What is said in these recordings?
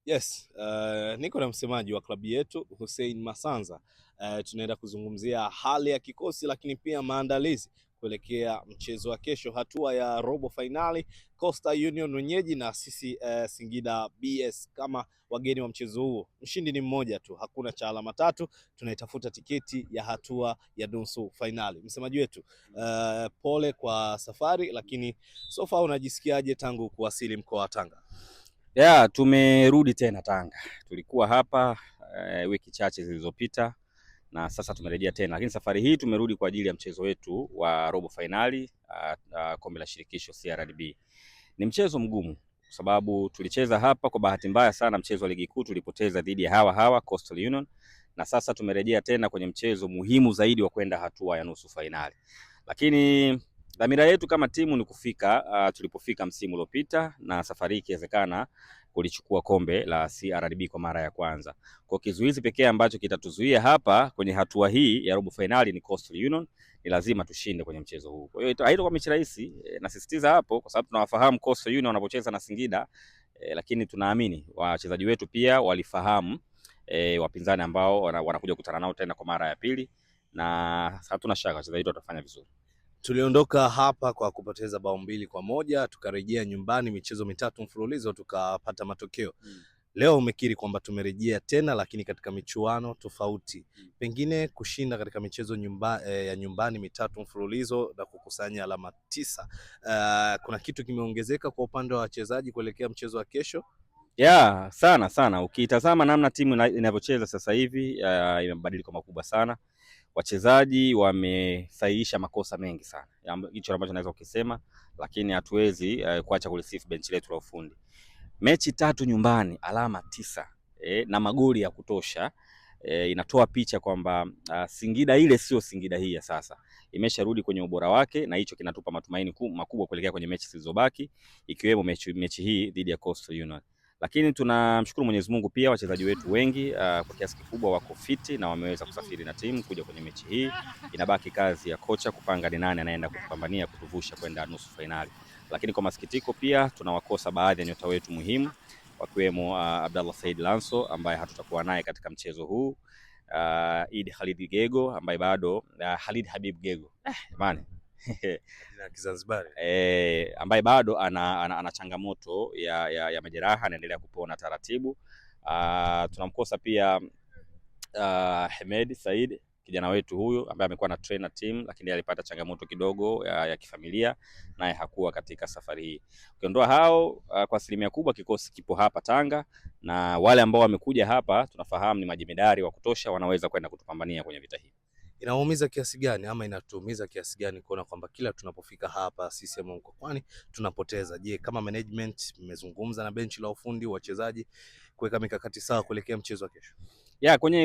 Yes, niko na msemaji wa klabu yetu Hussein Masanza. Tunaenda kuzungumzia hali ya kikosi lakini pia maandalizi kuelekea mchezo wa kesho, hatua ya robo finali, Coastal Union wenyeji na sisi Singida BS kama wageni wa mchezo huo. Mshindi ni mmoja tu, hakuna cha alama tatu, tunaitafuta tiketi ya hatua ya nusu finali. Msemaji wetu, pole kwa safari, lakini so far unajisikiaje tangu kuwasili mkoa wa Tanga? Tumerudi tena Tanga. Tulikuwa hapa wiki chache zilizopita na sasa tumerejea tena, lakini safari hii tumerudi kwa ajili ya mchezo wetu wa robo finali kombe la shirikisho CRDB. Ni mchezo mgumu kwa sababu tulicheza hapa, kwa bahati mbaya sana mchezo wa ligi kuu tulipoteza dhidi ya hawa Coastal Union, na sasa tumerejea tena kwenye mchezo muhimu zaidi wa kwenda hatua ya nusu finali. Lakini dhamira yetu kama timu ni kufika tulipofika msimu uliopita, na safari hii ikiwezekana kulichukua kombe la CRDB kwa mara ya kwanza. Kwa kizuizi pekee ambacho kitatuzuia hapa kwenye hatua hii ya robo finali ni Coastal Union, ni lazima tushinde kwenye mchezo huu. Kwa hiyo haitakuwa mechi rahisi, nasisitiza hapo kwa sababu tunawafahamu Coastal Union wanapocheza na Singida, lakini tunaamini wachezaji wetu pia walifahamu wapinzani ambao wanakuja kukutana nao tena kwa mara ya pili, na hatuna shaka wachezaji wetu watafanya vizuri. Tuliondoka hapa kwa kupoteza bao 2-1, tukarejea nyumbani michezo mitatu mfululizo tukapata matokeo. Leo umekiri kwamba tumerejea tena lakini katika michuano tofauti. Pengine kushinda katika michezo ya nyumbani mitatu mfululizo na kukusanya alama 9. Kuna kitu kimeongezeka kwa upande wa wachezaji kuelekea mchezo wa kesho? Sana. Ukitazama namna timu inavyocheza sasa hivi ina mabadiliko makubwa sana. Wachezaji wamesahihisha makosa mengi sana. Hicho ambacho naweza kusema, lakini hatuwezi kuacha kulisifu benchi letu la ufundi. Mechi 3 nyumbani, alama 9 na magoli ya kutosha, inatoa picha kwamba Singida ile sio Singida hii ya sasa. Imesharudi kwenye ubora wake, na hicho kinatupa matumaini makubwa kuelekea kwenye mechi zilizobaki, ikiwemo mechi hii dhidi ya Coastal Union. Lakini tunamshukuru Mwenyezi Mungu pia wachezaji wetu wengi kwa kiasi kikubwa wako fiti na wameweza kusafiri na timu kuja kwenye mechi hii. Inabaki kazi ya kocha kupanga ni nani anaenda kupambania kutuvusha kwenda nusu finali. Lakini kwa masikitiko pia tunawakosa baadhi ya nyota wetu muhimu, wakiwemo Abdallah Said Lanso ambaye hatutakuwa naye katika mchezo huu, Idi Khalid Gego ambaye bado Khalid Habib Gego jamani ambaye bado ana changamoto ya majeraha, anaendelea kupona taratibu. Tunamkosa pia Ahmed Said, kijana wetu huyu ambaye amekuwa na trainer team, lakini alipata changamoto kidogo ya kifamilia, naye hakuwa katika safari hii. Ukiondoa hao, kwa asilimia kubwa kikosi kipo hapa Tanga, na wale ambao wamekuja hapa tunafahamu ni majemedari wa kutosha, wanaweza kwenda kutupambania kwenye vita hii. Inaumiza kiasi gani ama inatuumiza kiasi gani kuona kwamba kila tunapofika hapa CCM Mkwakwani tunapoteza? Je, kama management mmezungumza na benchi la ufundi, wachezaji kuweka mikakati sawa kuelekea mchezo wa kesho?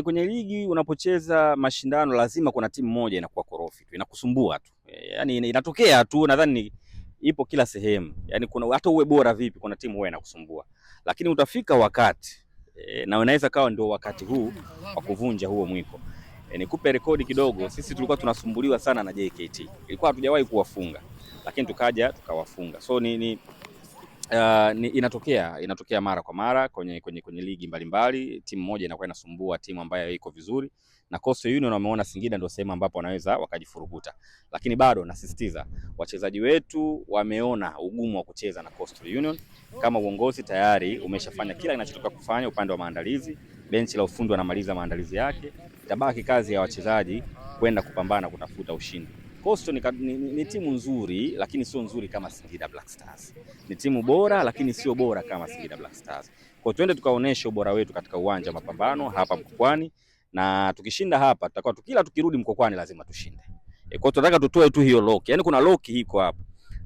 Kwenye ligi unapocheza mashindano lazima kuna timu moja inakuwa korofi tu, inakusumbua tu. Yaani inatokea tu, nadhani ipo kila sehemu. Yaani kuna hata uwe bora vipi, kuna timu huwa inakusumbua. Lakini utafika wakati na unaweza kawa ndio wakati huu wa kuvunja huo mwiko. Nikupe rekodi kidogo, sisi tulikuwa tunasumbuliwa sana na JKT. Ilikuwa hatujawahi kuwafunga, lakini tukaja tukawafunga. So inatokea mara kwa mara kwenye ligi mbalimbali, timu moja inakuwa inasumbua timu ambayo iko vizuri, na Coastal Union wameona Singida ndio sehemu ambapo wanaweza wakajifurukuta. Lakini bado nasisitiza, wachezaji wetu wameona ugumu wa kucheza na Coastal Union. Kama uongozi tayari umeshafanya kila kinachotoka kufanya upande wa maandalizi, benchi la ufundi wanamaliza maandalizi yake, itabaki kazi ya wachezaji kwenda kupambana kutafuta ushindi. Coastal ni timu nzuri, lakini sio nzuri kama Singida Black Stars. Ni timu bora, lakini sio bora kama Singida Black Stars. Kwa twende tukaonesha ubora wetu katika uwanja wa mapambano hapa Mkwakwani, na tukishinda hapa tutakuwa tukirudi Mkwakwani lazima tushinde. Kwa tunataka tutoe tu hiyo lock. Yaani kuna lock iko hapa.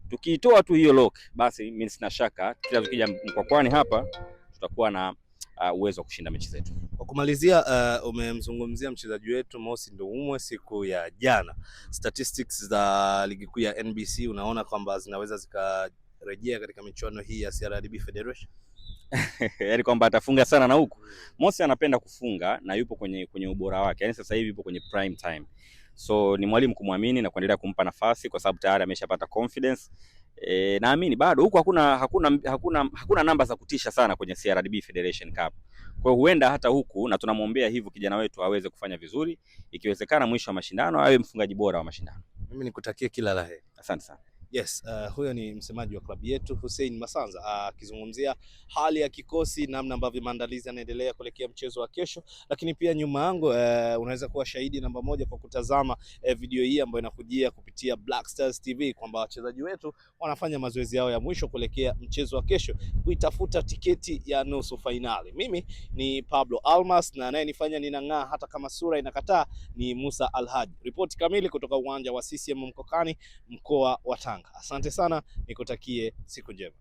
Tukiitoa tu hiyo lock, basi mimi sina shaka kila tukija Mkwakwani hapa tutakuwa na uwezo wa kushinda mechi zetu. Kwa kumalizia, umemzungumzia mchezaji wetu Mosi Ndoumwe siku ya jana. Statistics za ligi kuu ya NBC unaona kwamba zinaweza zikarejea katika michuano hii ya CRDB Federation? Yaani kwamba atafunga sana na huku. Mosi anapenda kufunga na yupo kwenye ubora wake. Yaani sasa hivi yupo kwenye prime time. So ni mwalimu kumwamini na kuendelea kumpa nafasi kwa sababu tayari ameshapata confidence. naamini bado huku hakuna namba za kutisha sana kwenye CRDB Federation Cup. Kwa hiyo huenda hata huku, na tunamwombea hivyo kijana wetu aweze kufanya vizuri, ikiwezekana mwisho wa mashindano awe mfungaji bora wa mashindano. Mimi nikutakie kila la heri. Asante sana. Yes, huyo ni msemaji wa klabu yetu Hussein Masanza akizungumzia hali ya kikosi, namna ambavyo maandalizi yanaendelea kuelekea mchezo wa kesho, lakini pia nyuma yangu unaweza kuwa shahidi namba moja kwa kutazama video hii ambayo inakujia kupitia Black Stars TV kwamba wachezaji wetu wanafanya mazoezi yao ya mwisho kuelekea mchezo wa kesho kuitafuta tiketi ya nusu fainali. Mimi ni Pablo Almas na anayenifanya ninang'aa hata kama sura inakataa ni Musa Alhaji. Ripoti kamili kutoka uwanja wa CCM Mkokani, mkoa wa Tanga. Asante sana, nikutakie siku njema.